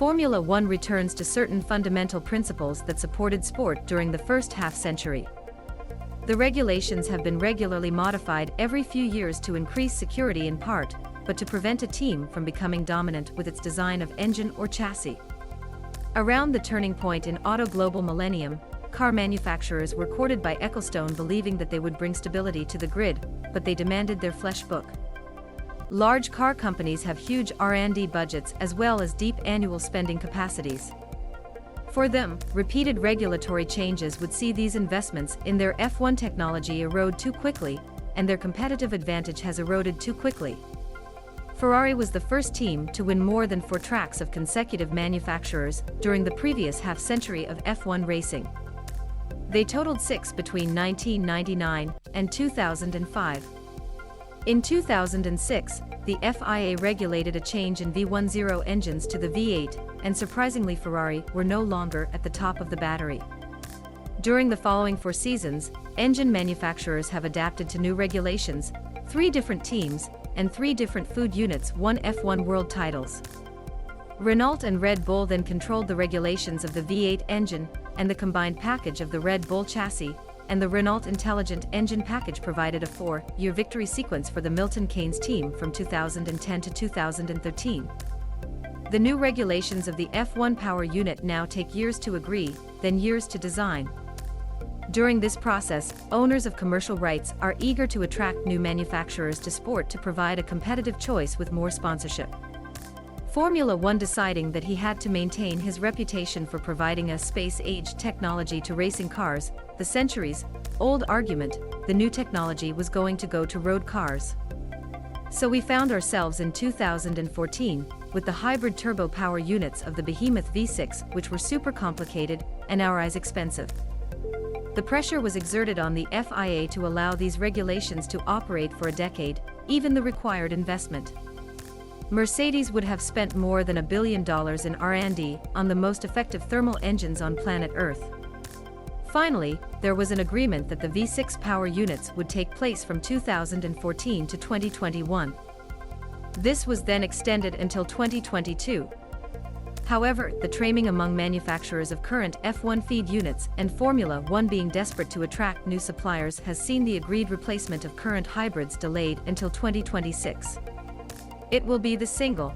Formula One returns to certain fundamental principles that supported sport during the first half-century. The regulations have been regularly modified every few years to increase security in part, but to prevent a team from becoming dominant with its design of engine or chassis. Around the turning point in auto global Millennium, car manufacturers were courted by Ecclestone, believing that they would bring stability to the grid, but they demanded their flesh book. Large car companies have huge R&D budgets as well as deep annual spending capacities. For them, repeated regulatory changes would see these investments in their F1 technology erode too quickly, and their competitive advantage has eroded too quickly. Ferrari was the first team to win more than 4 tracks of consecutive manufacturers during the previous half-century of F1 racing. They totaled 6 between 1999 and 2005. In 2006, the FIA regulated a change in V10 engines to the V8, and surprisingly Ferrari were no longer at the top of the battery. During the following 4 seasons, engine manufacturers have adapted to new regulations. 3 different teams and 3 different food units won F1 world titles. Renault and Red Bull then controlled the regulations of the V8 engine and the combined package of the Red Bull chassis, and the Renault Intelligent Engine package provided a 4-year victory sequence for the Milton Keynes team from 2010 to 2013. The new regulations of the F1 power unit now take years to agree, then years to design. During this process, owners of commercial rights are eager to attract new manufacturers to sport to provide a competitive choice with more sponsorship. Formula One deciding that he had to maintain his reputation for providing a space-age technology to racing cars, the centuries-old argument, the new technology was going to go to road cars. So we found ourselves in 2014, with the hybrid turbo power units of the behemoth V6, which were super complicated and our eyes expensive. The pressure was exerted on the FIA to allow these regulations to operate for a decade, even the required investment. Mercedes would have spent more than $1 billion in R&D on the most effective thermal engines on planet Earth. Finally, there was an agreement that the V6 power units would take place from 2014 to 2021. This was then extended until 2022. However, the training among manufacturers of current F1 feed units and Formula One being desperate to attract new suppliers has seen the agreed replacement of current hybrids delayed until 2026. It will be the single